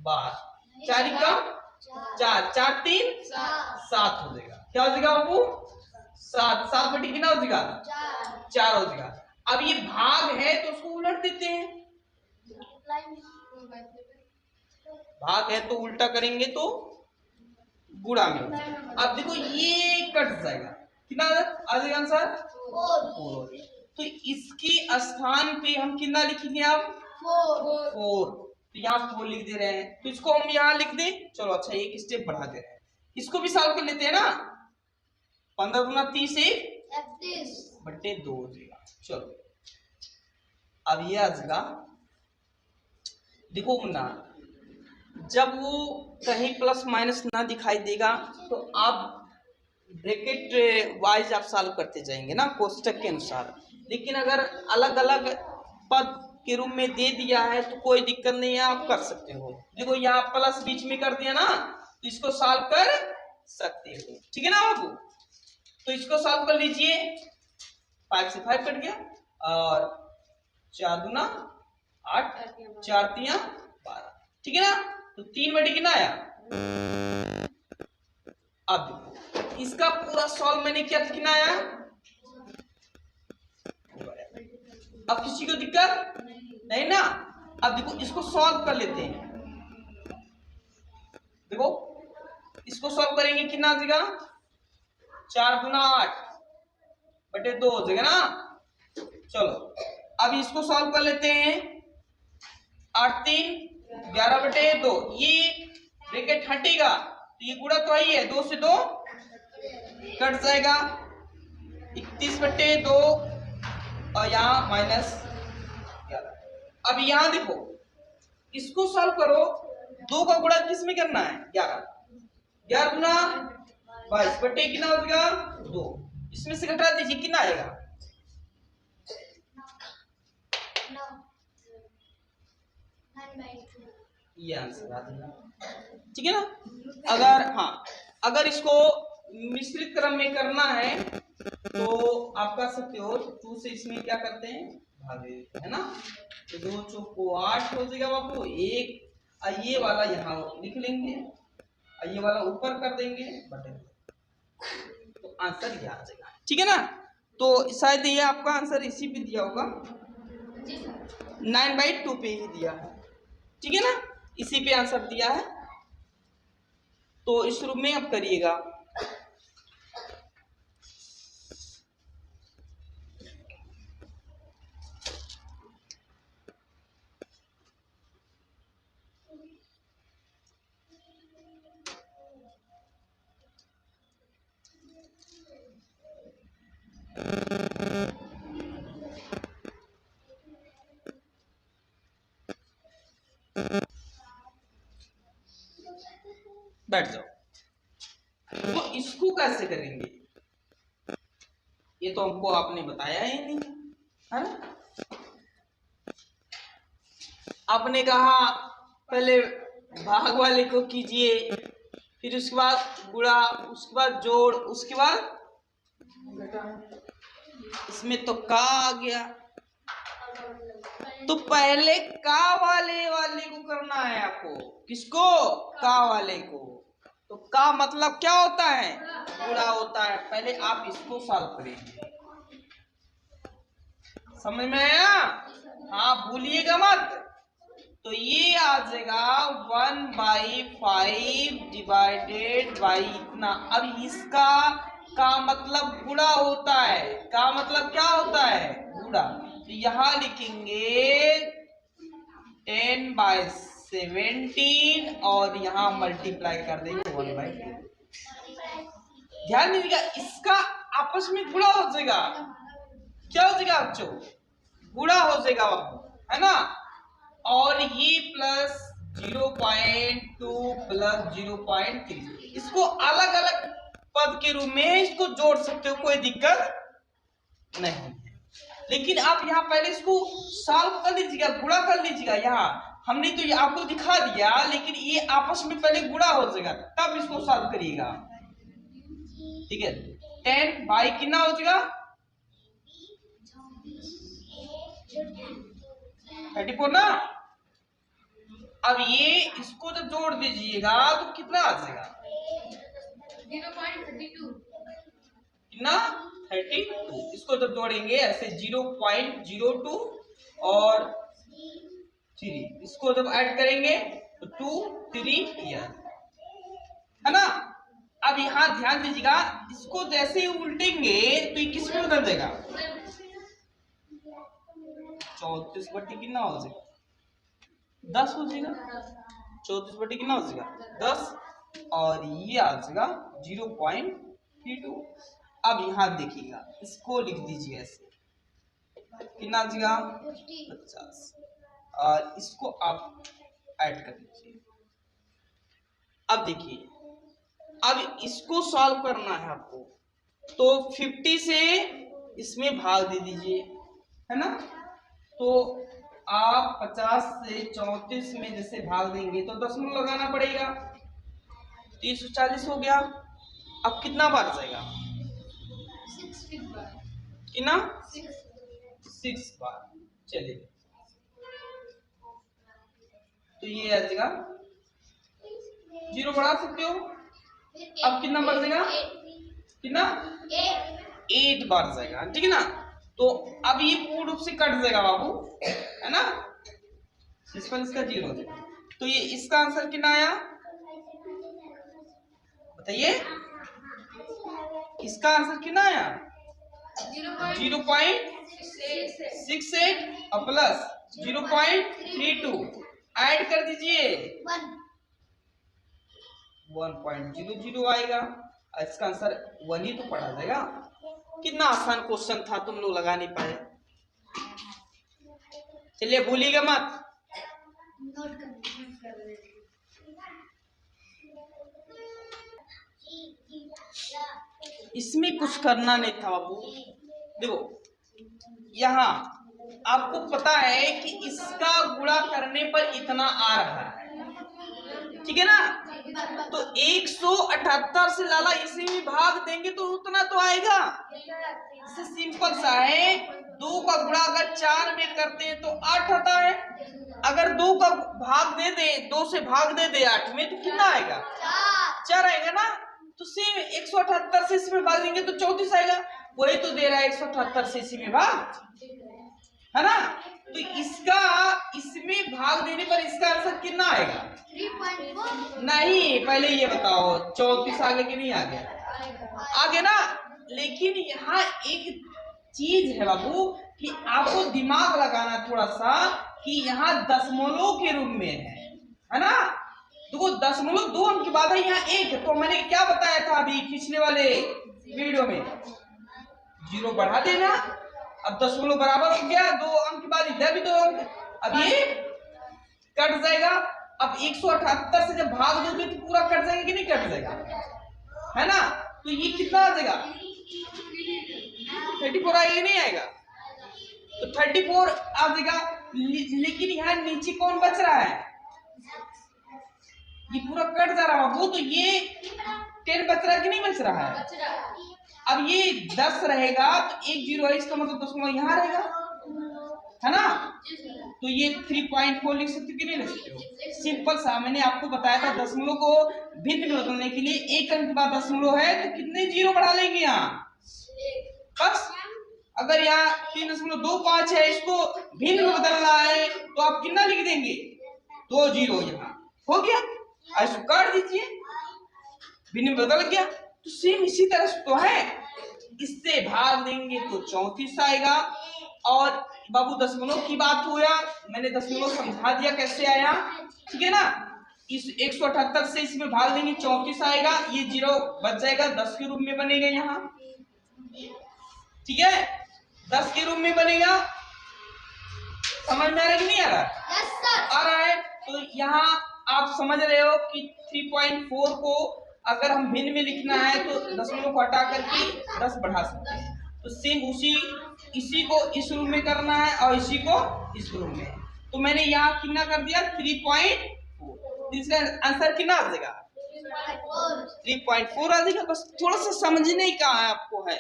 12, 4 कम 4, 4 3 7 हो जाएगा। क्या हो जाएगा बाबू? 7, 7 बटे कितना हो जाएगा? 4 हो जाएगा। अब ये भाग है तो उसको उलट देते हैं। भाग है तो उल्टा करेंगे तो गुणा में। अब देखो ये कट जाएगा, कितना आ जाएगा आंसर? 4। तो इसके स्थान पे हम कितना लिखेंगे? अब 4। तो यहाँ 4 लिख दे रहे हैं, तो इसको हम यहाँ लिख दें। चलो अच्छा, एक स्टेप बढ़ा दे रहे हैं, इसको भी सॉल्व कर लेते हैं ना। 15 दूना 30 बटे 2 हो जाएगा। चलो अब ये आ जाएगा। देखो मुन्ना, जब वो कहीं प्लस माइनस ना दिखाई देगा तो आप ब्रैकेट वाइज आप सॉल्व करते जाएंगे ना, कोष्टक के अनुसार। लेकिन अगर अलग अलग पद के रूप में दे दिया है तो कोई दिक्कत नहीं है, आप कर सकते हो। देखो यहाँ प्लस बीच में कर दिया ना, तो इसको सॉल्व कर सकते हो। ठीक है ना बाबू? तो इसको सॉल्व कर लीजिए। 5 से 5 कट गया, और 4 दूना 8, 4 तिया 12। ठीक है ना? तो 3 बटे कितना आया? अब देखो इसका पूरा सॉल्व मैंने किया, कितना आया? अब किसी को दिक्कत नहीं ना? अब देखो इसको सॉल्व कर लेते हैं। देखो इसको सॉल्व करेंगे, कितना आ जाएगा? 4 दूना 8 बटे 2 हो जाएगा ना। चलो अब इसको सॉल्व कर लेते हैं। 8 3 11 बटे 2, ये ब्रैकेट हटेगा तो ये गुणा तो ही है, 2 से 2 कट जाएगा। 31 बटे 2 और यहाँ माइनस 11। अब यहाँ देखो इसको सॉल्व करो, 2 का गुणा किस में करना है? 11, 11 गुना 22 बटे कितना हो जाएगा? 2। इसमें से घटा दीजिए, कितना आएगा? ये आंसर आ जाएगा। ठीक है ना? अगर इसको मिश्रित क्रम में करना है तो आप कर सकते हो। 2 से इसमें क्या करते हैं? भाग देते हैं, है ना? तो 2 चौको 8 हो जाएगा बाबू। एक ये वाला यहाँ लिख लेंगे, ये वाला ऊपर कर देंगे बटे, तो आंसर ये आ जाएगा। ठीक है ना? तो शायद ये आपका आंसर इसी पे दिया होगा, 9/2 पे ही दिया है। ठीक है ना? इसी पे आंसर दिया है, तो इस रूप में आप करिएगा। बैठ जाओ। तो इसको कैसे करेंगे? ये तो हमको आपने बताया ही नहीं, है ना? आपने कहा पहले भाग वाले को कीजिए, फिर उसके बाद गुणा, उसके बाद जोड़, उसके बाद इसमें तो का आ गया, तो पहले का वाले को करना है आपको। किसको? का वाले को। तो का मतलब क्या होता है? गुणा होता है। पहले आप इसको सॉल्व करेंगे, समझ में आया? हाँ, भूलिएगा मत। तो ये आ जाएगा 1/5 डिवाइडेड बाई इतना। अब इसका का मतलब गुणा होता है। का मतलब क्या होता है? गुणा। तो यहां लिखेंगे 10/17 और यहाँ मल्टीप्लाई कर देंगे 1/2। ध्यान दीजिएगा, इसका आपस में गुणा हो जाएगा। क्या हो जाएगा बच्चों? गुणा हो जाएगा, है ना? और ये प्लस 0.2 प्लस 0.3, इसको अलग अलग पद के रूप में इसको जोड़ सकते हो, कोई दिक्कत नहीं है। लेकिन आप यहाँ पहले इसको सॉल्व कर लीजिएगा, गुणा कर लीजिएगा। यहाँ हमने तो ये आपको दिखा दिया, लेकिन ये आपस में पहले गुणा हो जाएगा तब इसको सॉल्व करिएगा। ठीक है? 10 बाई कितना हो जाएगा? 34 ना? अब ये इसको जब जोड़ दीजिएगा तो कितना आ जाएगा? 0.32 कितना? 32। इसको जब जोड़ेंगे ऐसे 0.02 और 3, इसको जब ऐड करेंगे तो 2 3 ईयर, है ना। अब यहाँ ध्यान दीजिएगा, इसको जैसे ही उल्टेंगे तो ये किस में बदल जाएगा? 34 बट्टी कितना हो जाएगा? 10 हो जाएगा। 34 बट्टी कितना हो जाएगा? 10। और ये आ जाएगा 0.32। अब यहाँ देखिएगा, इसको लिख दीजिए ऐसे, कितना आ जाएगा? 50। और इसको आप ऐड कर दीजिए। अब देखिए, अब इसको सॉल्व करना है आपको, तो 50 से इसमें भाग दे दीजिए, है ना। तो आप 50 से 34 में जैसे भाग देंगे तो दशमलव लगाना पड़ेगा। 340 हो गया। अब कितना बार जाएगा? 6 बार। कितना? 6 बार। चलिए, तो ये आ जाएगा, 0 बढ़ा सकते हो। अब कितना बढ़ जाएगा? कितना? 8 बार जाएगा, ठीक है ना। तो अब ये पूर्ण रूप से कट जाएगा बाबू, है ना। इसका 0 हो जाएगा। तो ये इसका आंसर कितना आया बताइए? इसका आंसर कितना आया? 0.68 और प्लस 0.32 ऐड कर दीजिए, 1.00 आएगा। इसका आंसर 1 ही तो पढ़ा जाएगा। कितना आसान क्वेश्चन था, तुम लोग लगा नहीं पाए। चलिए, भूलिएगा मत। इसमें कुछ करना नहीं था बाबू। देखो, यहाँ आपको पता है कि इसका गुणा करने पर इतना आ रहा है, ठीक है ना। तो 178 से लाला इसी में भाग देंगे तो उतना तो आएगा। इससे सिंपल सा है, 2 का गुणा अगर 4 में करते हैं तो 8 आता है। अगर 2 का भाग दे दे, 2 से भाग दे दे 8 में, तो कितना आएगा? 4 आएगा ना। तो सेम 178 से इसमें भाग देंगे तो 34 आएगा। वही तो दे रहा है 178 से इसी में भाग, है ना। तो इसका इसमें भाग देने पर इसका आंसर कितना आएगा? 3.4 नहीं, पहले ये बताओ 34 आगे कि नहीं आगे? आगे ना। लेकिन यहाँ एक चीज है बाबू कि आपको दिमाग लगाना थोड़ा सा, कि यहाँ दशमलव के रूप में है ना। देखो, 0.2 अंक की बात है, यहाँ 1 है। तो मैंने क्या बताया था अभी पिछले वाले वीडियो में? 0 बढ़ा देना। अब दशमलव बराबर हो गया, 2 अंक के बाद इधर भी 2 अंक, अब ये कट जाएगा। अब 178 से जब भाग दोगे तो पूरा कट जाएगा कि नहीं कट जाएगा, है ना। तो ये कितना आ जाएगा? 34 आएगा नहीं आएगा? तो 34 आ जाएगा। लेकिन यहाँ नीचे कौन बच रहा है? ये पूरा कट जा रहा है वो, तो ये 10 बच रहा है कि नहीं बच रहा है? अब ये 10 रहेगा तो 1 0 है, इसका मतलब दशमलव यहाँ रहेगा, है ना। तो ये 3.4 लिख सकते हो कि नहीं लिख सकते हो? सिंपल सा मैंने आपको बताया था, दशमलव को भिन्न में बदलने के लिए 1 अंक के बाद दशमलव है तो कितने 0 बढ़ा लेंगे यहाँ? बस। अगर यहाँ 3.25 है, इसको भिन्न में बदलना है तो आप कितना लिख देंगे? 2 0 यहाँ हो गया। इसको काट दीजिए, भिन्न में बदल गया। तो सेम इसी तरह से तो है, इससे भाग देंगे तो 34 आएगा। और बाबू दशमलव की बात हुआ, मैंने दशमलव समझा दिया कैसे आया, ठीक है ना। इस 178 से इसमें भाग देंगे 34 आएगा, ये 0 बच जाएगा, 10 के रूप में बनेगा यहाँ, ठीक है। 10 के रूप में बनेगा। समझ में आ रहा है कि नहीं आ रहा? आ रहा है। तो यहाँ आप समझ रहे हो कि 3.4 को अगर हम भिन्न में लिखना है तो दशमलव को हटा करके 10 बढ़ा सकते हैं। तो सेम इसी को इस रूप में करना है और इसी को इस रूप में। तो मैंने यहाँ कितना कर दिया? 3.4। इसका आंसर कितना आ जाएगा? 3.4 आ जाएगा। बस थोड़ा सा समझने का है आपको है।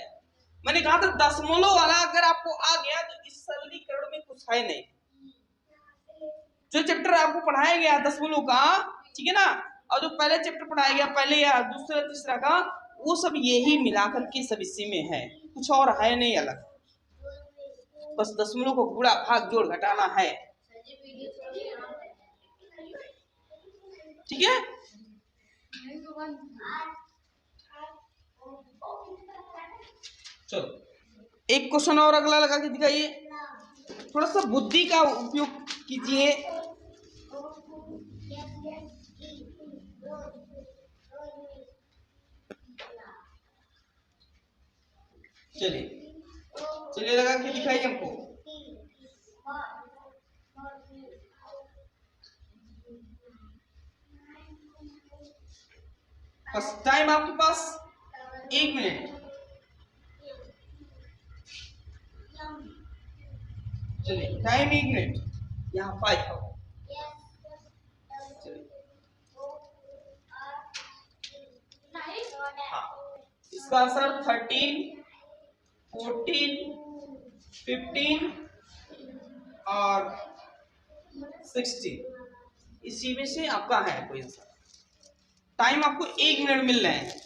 मैंने कहा था दशमलव वाला अगर आपको आ गया तो इस सरलीकरण में कुछ है नहीं, जो चैप्टर आपको पढ़ाया गया दशमलव का, ठीक है ना, और जो पहले चैप्टर पढ़ाया गया पहले या दूसरा तीसरा का, वो सब यही मिलाकर के सब इसी में है, कुछ और है नहीं अलग, बस दशमलव को गुणा भाग जोड़ घटाना है, ठीक है। चलो एक क्वेश्चन और अगला लगा के दिखाइए, थोड़ा सा बुद्धि का उपयोग कीजिए। चलिए चलिए लगा के दिखाइए हमको। फर्स्ट टाइम आपके पास 1 मिनट। चलिए टाइम 1 मिनट, यहाँ 5 हो। इसका आंसर 13, 14, 15 और 16, इसी में से आपका है कोई आंसर। टाइम आपको 1 मिनट मिल रहे हैं।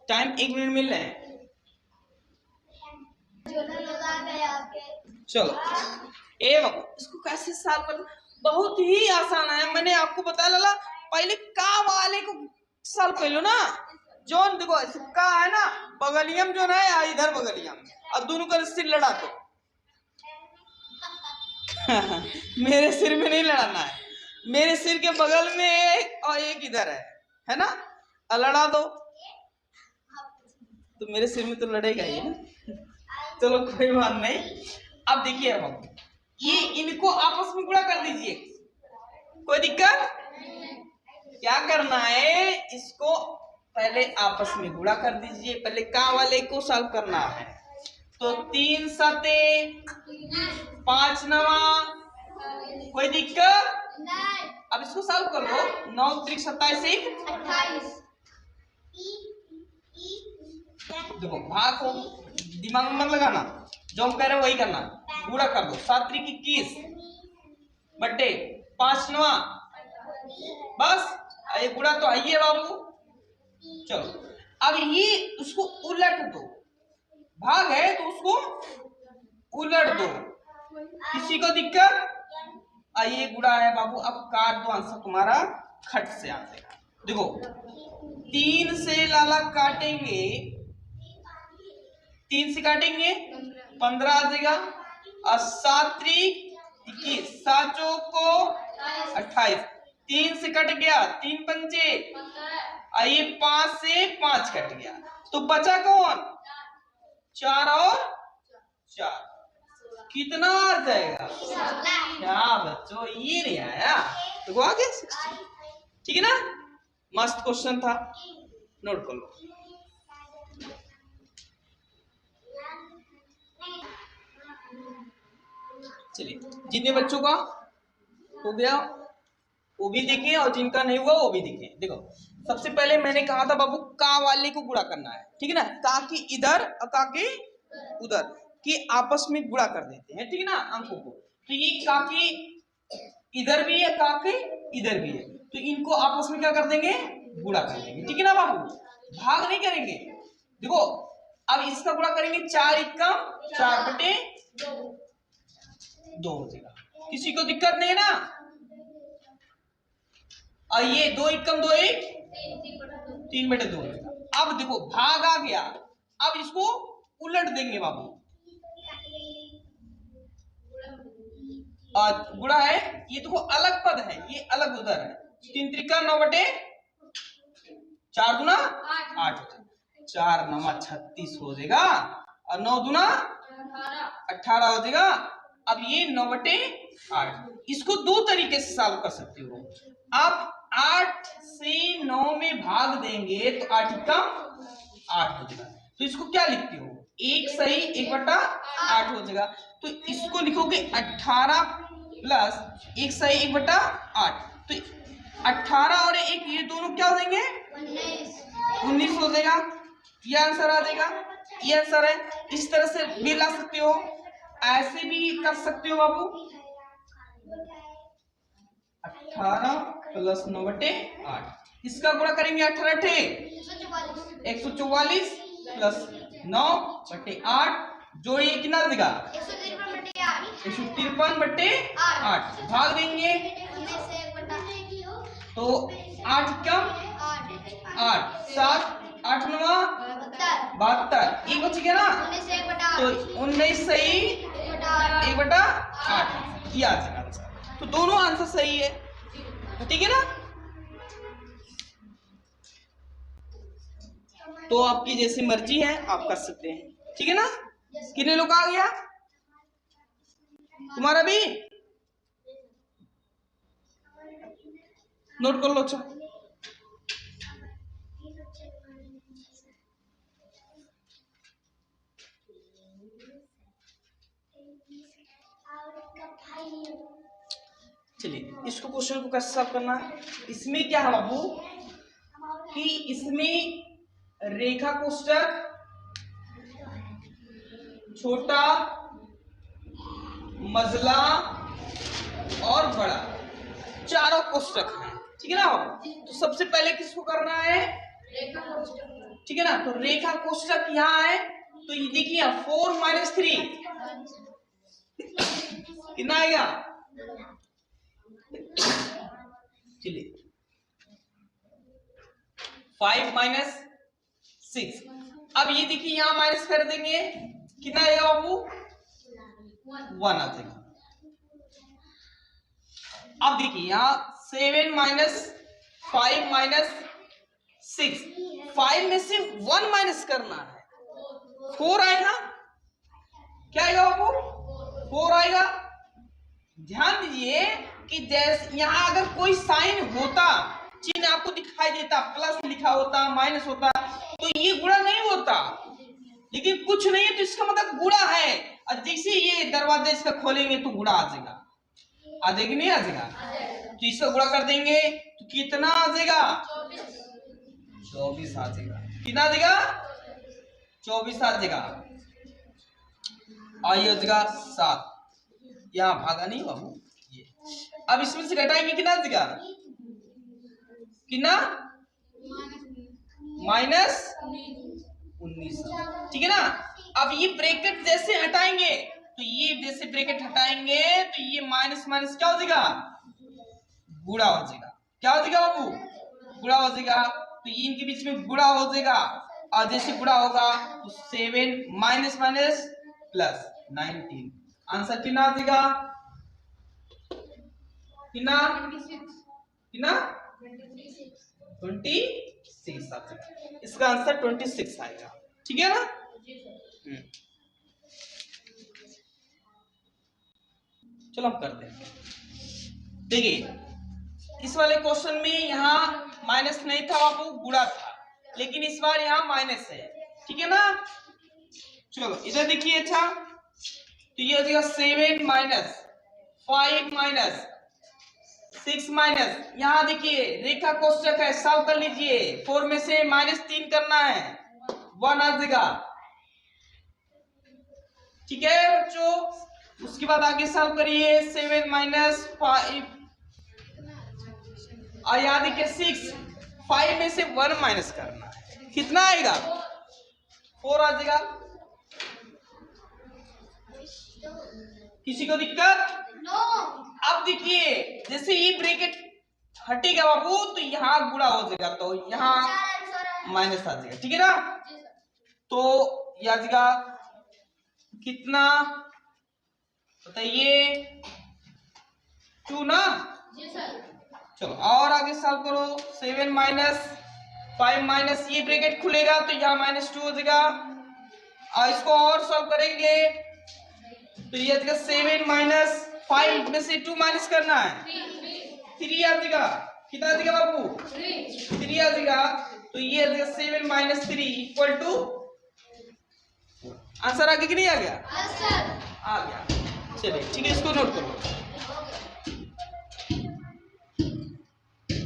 टाइम 1 मिनट मिल रहे हैं। चलो ए बाबू इसको कैसे सॉल्व कर, बहुत ही आसान है, मैंने आपको बताया लाला, पहले का वाले को सॉल्व कर लो ना, जो देखो का है ना बगलियम जो है या इधर बगलियम, अब दोनों का सिर लड़ा दो। मेरे सिर में नहीं लड़ाना है, मेरे सिर के बगल में एक और एक इधर है ना, लड़ा दो तो मेरे सिर में तो लड़ेगा ही ना। चलो कोई बात नहीं। अब देखिए हम ये इनको आपस में गुणा कर दीजिए, कोई दिक्कत? क्या करना है, इसको पहले आपस में गुणा कर दीजिए, पहले का वाले को सॉल्व करना है। तो 3 सते 5 नवा, कोई दिक्कत नहीं। अब इसको सॉल्व कर लो, 9 त्रिक 27 28। देखो भाग को दिमाग में मत लगाना, जो हम कह रहे हैं वही करना, गुणा कर दो। 7 त्रिक 21 बट्टे 5 नवा, बस ये गुणा तो आइए बाबू। चलो अब ये उसको उलट दो, भाग है तो उसको उलट दो, किसी को दिक्कत? आइए गुणा है बाबू, अब काट दो, आंसर तुम्हारा खट से आ जाएगा। देखो 3 से लाला काटेंगे, 3 से काटेंगे 15 आ जाएगा, और 7 त्रिक 21, 7 चौको 28, 3 से कट गया, 3 पंचे, आइए 5 से 5 कट गया, तो बचा कौन? 4 और 4, कितना आ जाएगा? क्या बच्चों ये नहीं आया तो आ गया 60, ठीक है ना। मस्त क्वेश्चन था, नोट कर लो। चलिए जितने बच्चों का हो गया वो भी देखें और जिनका नहीं हुआ वो भी देखें। देखो सबसे पहले मैंने कहा था बाबू का वाले को गुणा करना है, ठीक है ना, का की इधर और का के उधर की आपस में गुणा कर देते हैं, ठीक है ना, अंकों को। तो ये का की इधर भी है, का के इधर भी है, तो इनको आपस में क्या कर देंगे? गुणा कर देंगे, ठीक है ना बाबू, भाग नहीं करेंगे। देखो अब इसका गुणा करेंगे, 4 एकम 4 बटे 2 हो जाएगा, किसी को दिक्कत नहीं है ना। और ये 2 एकम 2 1 3 बटे 2 हो जाएगा। अब देखो भाग आ गया, अब इसको उलट देंगे बाबू, और गुणा है, ये देखो अलग पद है, ये अलग उधर है, 3 त्रिका 9 बटे 4 दूना 8, 4 9 36 हो जाएगा, और 9 दूना 18 हो जाएगा। अब ये 9 बटे 8, इसको 2 तरीके से सॉल्व कर सकते हो आप। 8 से 9 में भाग देंगे तो 8 कम 8 हो जाएगा, तो इसको क्या लिखते हो? 1 सही 1 बटा 8 हो जाएगा, तो इसको लिखोगे 18 प्लस 1 सही 1 बटा 8, तो 18 और 1 ये दोनों क्या हो जाएंगे? 19 हो जाएगा, ये आंसर आ जाएगा, ये आंसर है। इस तरह से भी ला सकते हो, ऐसे भी कर सकते हो बाबू। 18 प्लस 9/8, इसका गुणा करेंगे 18 144 प्लस 9/8, जो ये कितना देगा 153/8, भाग देंगे तो 8 कम 8 7 8 9 72, एक बच गया ना, तो 19 सही 1/8, ये आ जाएगा आंसर। तो दोनों आंसर सही है, ठीक है ना। तो आपकी जैसी मर्जी है आप कर सकते हैं, ठीक है ना। कितने लोग आ गया तुम्हारा भी, नोट कर लो। अच्छा चलिए, इसको क्वेश्चन को कैसे सॉल्व करना है। इसमें क्या है बाबू कि इसमें रेखा कोष्ठक, छोटा, मजला और बड़ा, चारों कोष्ठक हैं, ठीक है ना बाबू। तो सबसे पहले किसको करना है, रेखा कोष्ठक, ठीक है ना। तो रेखा कोष्ठक यहाँ है, तो ये देखिए 4 - 3 कितना आएगा, चलिए 5 - 6। अब ये देखिए यहां माइनस कर देंगे, कितना आएगा बाबू 1 आ जाएगा। अब देखिए यहां 7 - 5 - 6, 5 में से 1 माइनस करना है, 4 आएगा, क्या आएगा बाबू 4 आएगा। ध्यान दीजिए कि जैसे यहां अगर कोई साइन होता, चिन्ह आपको दिखाई देता, प्लस लिखा होता, माइनस होता, तो ये गुणा नहीं होता, लेकिन कुछ नहीं है तो इसका मतलब गुणा है। और जैसे ये दरवाजा इसका खोलेंगे तो गुणा आ जाएगा, आ जाएगी नहीं आ जाएगा, तो इसका गुणा कर देंगे तो कितना आ जाएगा 24 आ जाएगा, कितना आ जाएगा 24 आ जाएगा, और ये हो जाएगा 7, यहाँ भागा नहीं बाबू ये। अब इसमें से घटाएंगे कितना देगा, कितना -19, ठीक है ना। अब ये ब्रैकेट जैसे हटाएंगे, तो ये जैसे ब्रैकेट हटाएंगे तो ये माइनस माइनस क्या हो जाएगा, गुणा हो जाएगा, क्या हो जाएगा बाबू गुणा हो जाएगा। तो ये इनके बीच में गुणा हो जाएगा, और जैसे गुणा होगा तो 7 माइनस माइनस प्लस 19, आंसर कितना आ जाएगा, कितना कितना 26 आ जाएगा, इसका आंसर 26 आएगा, ठीक है ना। चलो हम करते हैं। देखिए इस वाले क्वेश्चन में यहाँ माइनस नहीं था बाबू, गुणा था, लेकिन इस बार यहाँ माइनस है, ठीक है ना। चलो इधर देखिए, अच्छा तो ये हो जाएगा 7 - 5 - 6 माइनस, यहाँ देखिए रेखा कोष्ठक है, सॉल्व कर लीजिए। 4 में से -3 करना है, 1 आ जाएगा, ठीक है बच्चों। उसके बाद आगे सॉल्व करिए, 7 - 5 और यहाँ देखिए 6, 5 में से 1 माइनस करना है, कितना आएगा 4 आ जाएगा। किसी को दिक्कत नो। अब देखिए जैसे ये ब्रैकेट हटेगा बाबू तो यहाँ गुणा हो जाएगा, तो यहाँ माइनस आ जाएगा, ठीक है ना। तो यह आ जाएगा कितना बताइए 2 ना। चलो और आगे सॉल्व करो, 7 - 5 माइनस ये ब्रैकेट खुलेगा तो यहाँ -2 हो जाएगा, और इसको और सॉल्व करेंगे तो ये 7 - 5 में से 2 माइनस करना है, 3 आ जाएगा, कितना आ जाएगा बाबू 3 आ जाएगा। तो ये 7 - 3 = आंसर आ गया कि नहीं आ गया, आ गया। चलिए ठीक है, इसको नोट करो।